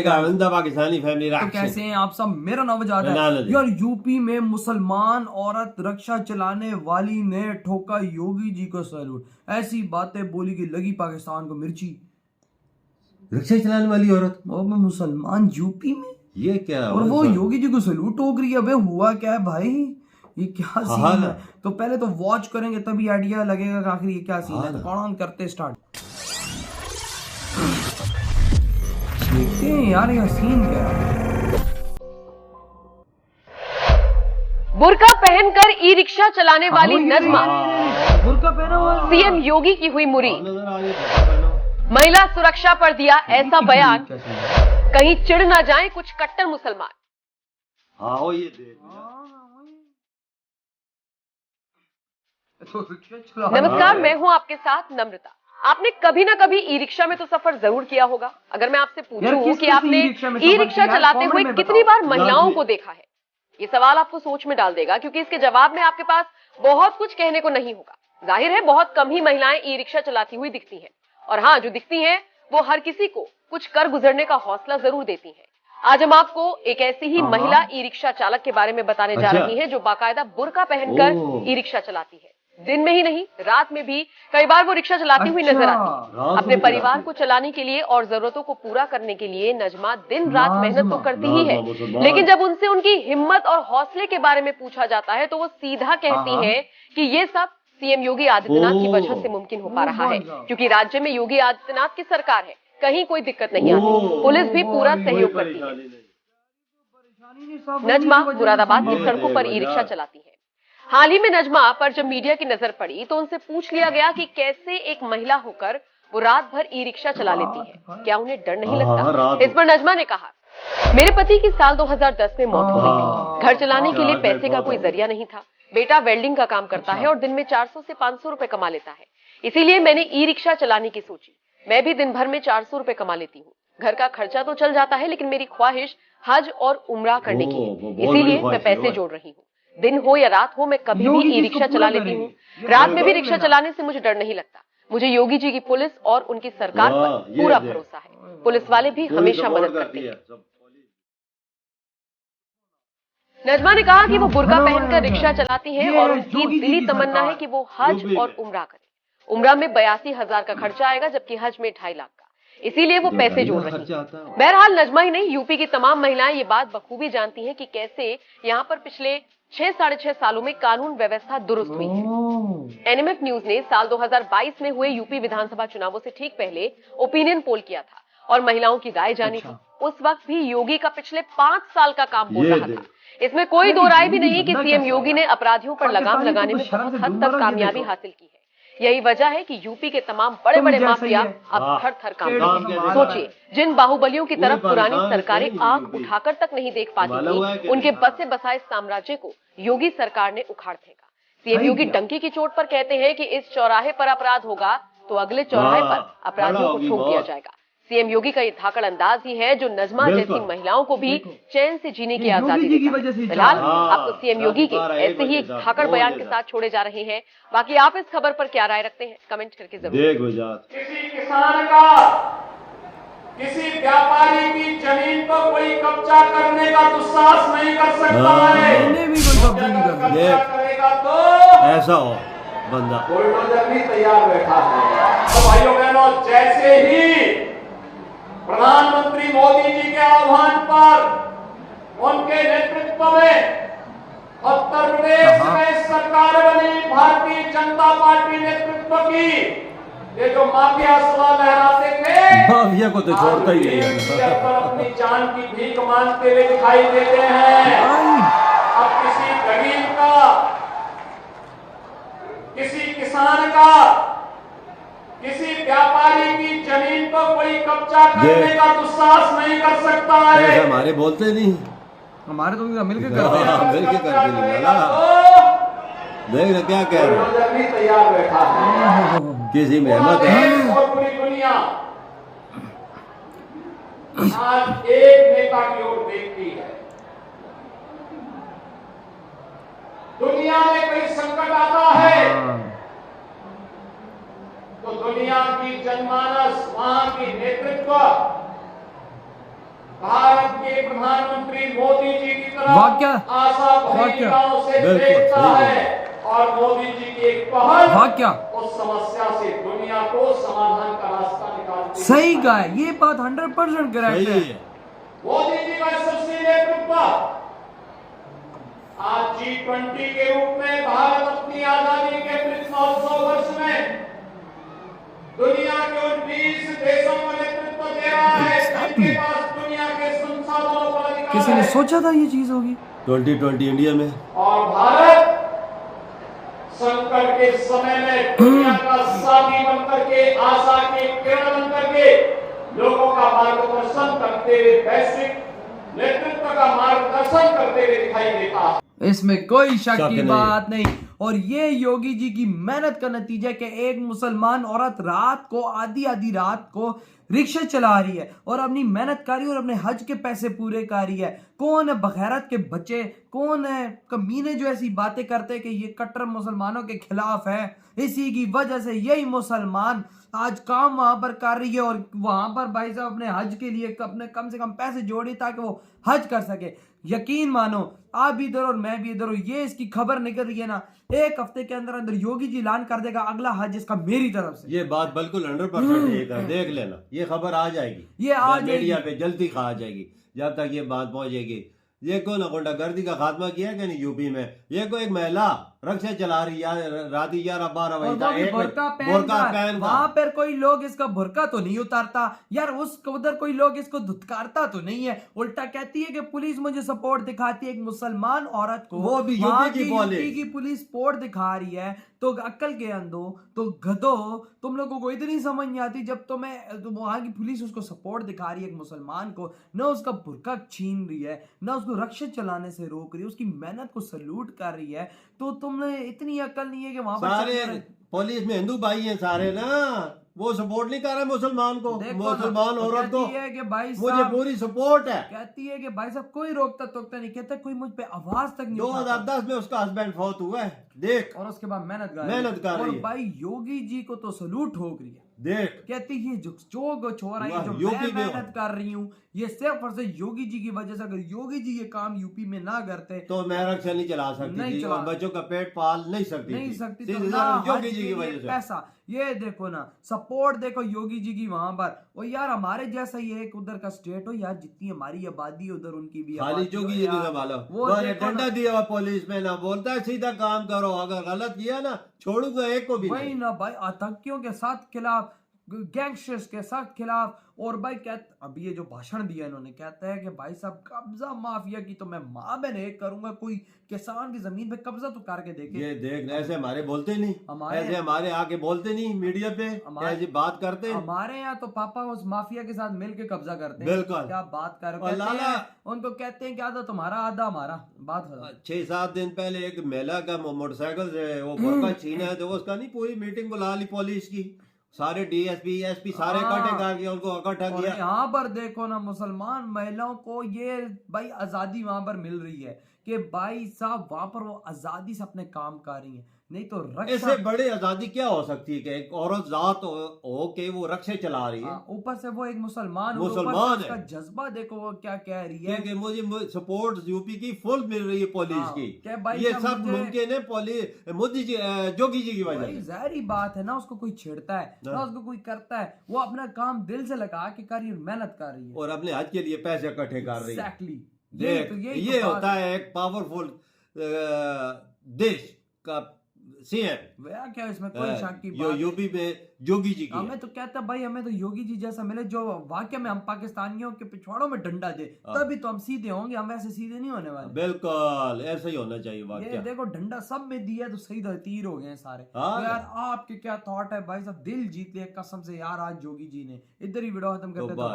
Pakistani family तो कैसे हैं आप सब। मेरा नाम वजाद है यार। यूपी में मुसलमान औरत रक्षा चलाने वाली ने ठोका योगी जी को सैल्यूट। ऐसी बातें बोली कि लगी पाकिस्तान को मिर्ची। रक्षा चलाने वाली औरत वो में मुसलमान यूपी में, ये क्या, और वो योगी जी को सैल्यूट ठोक रही है। अबे हुआ क्या है भाई, ये क्या सीन है। तो पहले तो वॉच करेंगे तभी आइडिया लगेगा कि आखिर ये क्या सीन है। तो कौन करते स्टार्ट देखते हैं यार, ये सीन क्या है। बुर्का पहनकर ई रिक्शा चलाने वाली नजमा, बुर्का पहना हुआ सीएम योगी की हुई मुरी। महिला सुरक्षा पर दिया ऐसा बयान, कहीं चिढ़ ना जाए कुछ कट्टर मुसलमान। नमस्कार, मैं हूं आपके साथ नम्रता। आपने कभी ना कभी ई रिक्शा में तो सफर जरूर किया होगा। अगर मैं आपसे पूछूं कि आपने ई रिक्शा चलाते हुए कितनी बार महिलाओं को देखा है, ये सवाल आपको सोच में डाल देगा, क्योंकि इसके जवाब में आपके पास बहुत कुछ कहने को नहीं होगा। जाहिर है बहुत कम ही महिलाएं ई रिक्शा चलाती हुई दिखती हैं, और हाँ, जो दिखती हैं वो हर किसी को कुछ कर गुजरने का हौसला जरूर देती हैं। आज हम आपको एक ऐसी ही महिला ई रिक्शा चालक के बारे में बताने जा रही है जो बाकायदा बुर्का पहनकर ई रिक्शा चलाती है। दिन में ही नहीं, रात में भी कई बार वो रिक्शा चलाती हुई नजर आती है। अपने परिवार को चलाने के लिए और जरूरतों को पूरा करने के लिए नजमा दिन रात मेहनत तो करती ही है, लेकिन जब उनसे उनकी हिम्मत और हौसले के बारे में पूछा जाता है तो वो सीधा कहती हैं कि ये सब सीएम योगी आदित्यनाथ की वजह से मुमकिन हो पा रहा है, क्योंकि राज्य में योगी आदित्यनाथ की सरकार है, कहीं कोई दिक्कत नहीं आती, पुलिस भी पूरा सहयोग करती है। नजमा मुरादाबाद की सड़कों पर ई रिक्शा चलाती है। हाल ही में नजमा पर जब मीडिया की नजर पड़ी तो उनसे पूछ लिया गया कि कैसे एक महिला होकर वो रात भर ई रिक्शा चला लेती है, क्या उन्हें डर नहीं लगता। इस पर नजमा ने कहा, मेरे पति की साल 2010 में मौत हो गई थी। घर चलाने के लिए पैसे का कोई जरिया नहीं था। बेटा वेल्डिंग का काम करता है और दिन में 400 से 500 रुपए कमा लेता है, इसीलिए मैंने ई रिक्शा चलाने की सोची। मैं भी दिन भर में 400 रुपए कमा लेती हूँ। घर का खर्चा तो चल जाता है, लेकिन मेरी ख्वाहिश हज और उम्रा करने की है, इसीलिए मैं पैसे जोड़ रही हूँ। दिन हो या रात हो, मैं कभी भी ई रिक्शा चला लेती हूँ। रात में भी रिक्शा चलाने से मुझे डर नहीं लगता। मुझे योगी जी की पुलिस और उनकी सरकार पर पूरा भरोसा है। पुलिस वाले भी हमेशा मदद करते हैं। नजमा ने कहा कि वो बुर्का पहनकर रिक्शा चलाती है और उनकी दिली तमन्ना है कि वो हज और उम्रा करे। उम्रा में 82,000 का खर्चा आएगा, जबकि हज में 2.5 लाख का, इसीलिए वो पैसे जोड़ रही हैं। बहरहाल नजमा ही नहीं, यूपी की तमाम महिलाएं ये बात बखूबी जानती हैं कि कैसे यहाँ पर पिछले 6-6.5 सालों में कानून व्यवस्था दुरुस्त हुई है। एनएमएफ न्यूज ने साल 2022 में हुए यूपी विधानसभा चुनावों से ठीक पहले ओपिनियन पोल किया था और महिलाओं की राय जानी थी। उस वक्त भी योगी का पिछले 5 साल का काम बोल रहा था। इसमें कोई दो राय भी नहीं कि सीएम योगी ने अपराधियों पर लगाम लगाने में बहुत हद तक कामयाबी हासिल की है। यही वजह है कि यूपी के तमाम बड़े बड़े माफिया अब थर थर कांप रहे हैं। सोचिए, जिन बाहुबलियों की तरफ पुरानी सरकारें आंख उठाकर तक नहीं देख पाती थी, उनके बसे बसाए साम्राज्य को योगी सरकार ने उखाड़ फेंका। सीएम योगी डंकी की चोट पर कहते हैं कि इस चौराहे पर अपराध होगा तो अगले चौराहे पर अपराधियों को ठोक दिया जाएगा। सीएम योगी का ये धाकड़ अंदाज ही है जो नजमा जैसी महिलाओं को भी चैन से जीने की आजादी देता है। फिलहाल आपको सीएम योगी के ऐसे ही एक धाकड़ बयान के साथ छोड़े जा रहे हैं। बाकी आप इस खबर पर क्या राय रखते हैं, कमेंट करके जरूर। किसी किसान का, किसी व्यापारी की जमीन पर कोई कब्जा करने का दुस्साहस नहीं कर सकता है। करेगा तो ऐसा हो बंदा, बुलडोजर भी तैयार बैठा है। तो भाइयों बहनों, जैसे ही प्रधानमंत्री मोदी जी के आह्वान पर उनके नेतृत्व में उत्तर प्रदेश में सरकार बनी, भारतीय जनता पार्टी नेतृत्व की, ये जो माफिया सवा लहराते थे, माफिया को तो छोड़ता ही नहीं है। अपनी जान की भीख मांगते हुए दिखाई देते हैं। अब किसी गरीब का, किसी किसान का, किसी व्यापारी की जमीन पर कोई कब्जा करने का दुस्साहस नहीं कर सकता है। हमारे बोलते नहीं, हमारे तो मिलकर करते हैं, मिलकर करके नहीं वाला। देख ना क्या कह रहे हैं, तैयार बैठा है। किसी में हिम्मत है। और पूरी दुनिया आज एक नेता की ओर देखती है। दुनिया में कोई संकट आता है तो दुनिया की जनमानस, वहां की नेतृत्व के प्रधानमंत्री मोदी जी की तरफ वाक्य आशा भरी निगाहों से बिल्कुल, देखता सही है और मोदी जी की एक पहल वाक्य उस समस्या से दुनिया को समाधान का रास्ता निकालती सही है। कहा है, ये बात 100% करेक्ट सही है। है। मोदी जी का यशस्वी नेतृत्व आज G20 के रूप में भारत अपनी आजादी के अमृत महोत्सव वर्ष में दुनिया के उन 20 देशों का नेतृत्व दे रहा है जिनके पास दुनिया के संसाधनों पर अधिकार किसी ने है। सोचा था ये चीज होगी? 2020 इंडिया में और भारत संकट के समय में दुनिया का साथी बनकर के आशा के किरण बनकर के लोगों का मार्गदर्शन करते हुए वैश्विक नेतृत्व का मार्गदर्शन करते हुए दिखाई देता है। इसमें कोई शक शक की नहीं। बात नहीं। और ये योगी जी की मेहनत का नतीजा है कि एक मुसलमान औरत रात को आधी आधी रात को रिक्शा चला रही है और अपनी मेहनत कर रही है और अपने हज के पैसे पूरे कर रही है। कौन है बगैरत के बच्चे, कौन है कमीने जो ऐसी बातें करते हैं कि ये कट्टर मुसलमानों के खिलाफ है? इसी की वजह से यही मुसलमान आज काम वहां पर कर रही है और वहां पर भाई साहब अपने हज के लिए अपने कम से कम पैसे जोड़े ताकि वो हज कर सके। यकीन मानो आप भी इधर और मैं भी इधर, ये इसकी खबर निकल रही है ना, एक हफ्ते के अंदर अंदर योगी जी ऐलान कर देगा अगला हज इसका मेरी तरफ से। ये बात बिल्कुल 100% एक है, देख लेना, ये खबर आ जाएगी, ये आ मीडिया जाएगी। पे जल्दी आ जाएगी। जब तक ये बात पहुंचेगी, ये को ना गुंडागर्दी का खात्मा किया कि नहीं यूपी में, ये को एक महिला रक्षा चला रही है रात 11-12 और बजे वो भी तक बुर्का बुर्का पहन वहां पर कोई लोग इसका बुर्का तो नहीं उतारता यार, उस उधर कोई लोग इसको धुतकारता तो नहीं है, उल्टा कहती है कि पुलिस मुझे सपोर्ट दिखाती है। एक मुसलमान औरत को वो भी वहां यूपी की पुलिस। यूपी की पुलिस सपोर्ट दिखा रही है, तो अक्ल के अंधो, तो गधो, तुम लोगों को इतनी समझ नहीं आती जब तो वहां की पुलिस उसको सपोर्ट दिखा रही है एक मुसलमान को, न उसका बुर्का छीन रही है, न उसको रक्षा चलाने से रोक रही है, उसकी मेहनत को सल्यूट कर रही है, तो तुमने इतनी अकल नहीं है कि वहां पर सारे चल रहे- पुलिस में हिंदू भाई हैं सारे ना, वो सपोर्ट नहीं कर रहे मुसलमान को, देखो ना, मुसलमान वो औरत को कहती है कि भाई मुझे साहब, पूरी सपोर्ट है। कहती है कि भाई साहब कोई रोकता टोकता नहीं, कहता कोई मुझ पे आवाज तक नहीं उठाता। 2010 में उसका हस्बैंड फौत हुआ है, देख और उसके बाद मेहनत मेहनत कर रही और है। भाई योगी जी को तो सलूट ठोक रही है, देख कहती है जो छोरा है, वाह, जो योगी मैं भी- मेहनत कर रही हूँ, ये सिर्फ और सिर्फ योगी जी की वजह से। अगर योगी जी ये काम यूपी में ना करते तो मैं रक्षा नहीं चला सकती नहीं थी चला- और बच्चों का पेट पाल नहीं सकती नहीं थी। सकती तो सीधे ना साधे हज योगी जी के की लिए वजह से। पैसा, ये देखो ना सपोर्ट देखो योगी जी की वहां पर। और यार हमारे जैसा ही एक उधर का स्टेट हो यार, जितनी हमारी आबादी है उधर उनकी भी खाली आबादी हो योगी जी यार। ने संभाला, वो वो देखो ना, डंडा दिया हुआ पुलिस में ना, बोलता है सीधा काम करो, अगर गलत किया ना छोड़ूंगा एक को भी वही नहीं। ना भाई, आतंकियों के साथ खिलाफ, गैंगस्टर्स के साथ खिलाफ। और भाई अभी ये जो भाषण दिया इन्होंने, कहता है कि भाई साहब कब्जा माफिया की तो मैं मां बहन एक करूंगा, कोई किसान की जमीन पे कब्जा तो करके देखे। ये देख, ऐसे हमारे बोलते नहीं, ऐसे हमारे आके बोलते नहीं मीडिया पे, ऐसी बात करते हैं। हमारे यहाँ तो पापा उस माफिया के साथ मिलके कब्जा करते हैं। बिल्कुल। क्या बात कर रहे हो? और कहते लाला- हैं, उनको कहते हैं कि आधा तुम्हारा आधा हमारा। बात खत्म। 6-7 दिन पहले एक महिला का मोटरसाइकिल से वो बुर्का छीना है, तो उसका नहीं पूरी मीटिंग बुला ली पुलिस की, सारे डीएसपी एसपी सारे हाँ। इकट्ठे करके उनको इकट्ठा और किया। यहाँ पर देखो ना, मुसलमान महिलाओं को ये भाई आजादी वहां पर मिल रही है कि भाई साहब वहां पर वो आजादी से अपने काम कर रही है। नहीं तो रक्षा, इससे बड़ी आजादी क्या हो सकती है कि एक औरत जात हो के वो रक्षा चला रही है। ऊपर से वो एक मुसलमान और ऊपर से मुसलमान उसका है। जज्बा देखो वो क्या कह रही है कि मुझे सपोर्ट यूपी की फुल मिल रही है पुलिस हाँ, की, क्या भाई ये साहब सब मुझे- मुमकिन है पुलिस मोदी जी जोगी जी की वजह भाई से। जाहिर बात है ना, उसको कोई छेड़ता है ना उसको कोई करता है, वो अपना काम दिल से लगा के कर रही है, मेहनत कर रही है। और अपने हज के लिए पैसे इकट्ठे कर रही है। एग्जैक्टली, ये होता है एक पावरफुल देश का सीएम। क्या इसमें कोई शक की बात यूपी में योगी जी की है। हमें तो कहता भाई, हमें तो योगी जी जैसा मिले जो वाकई में हम पाकिस्तानियों के पिछवाड़ों में डंडा दे, तभी तो हम सीधे होंगे, हम ऐसे सीधे नहीं होने वाले। बिल्कुल ऐसा ही होना चाहिए। ये वाकया देखो डंडा सब में दिया तो सही तीर हो गए सारे। हाँ। तो यार आपके क्या थॉट है भाई साहब, दिल जीत लिया कसम से यार आज योगी जी ने। इधर ही वीडियो खत्म करते, तो बाय।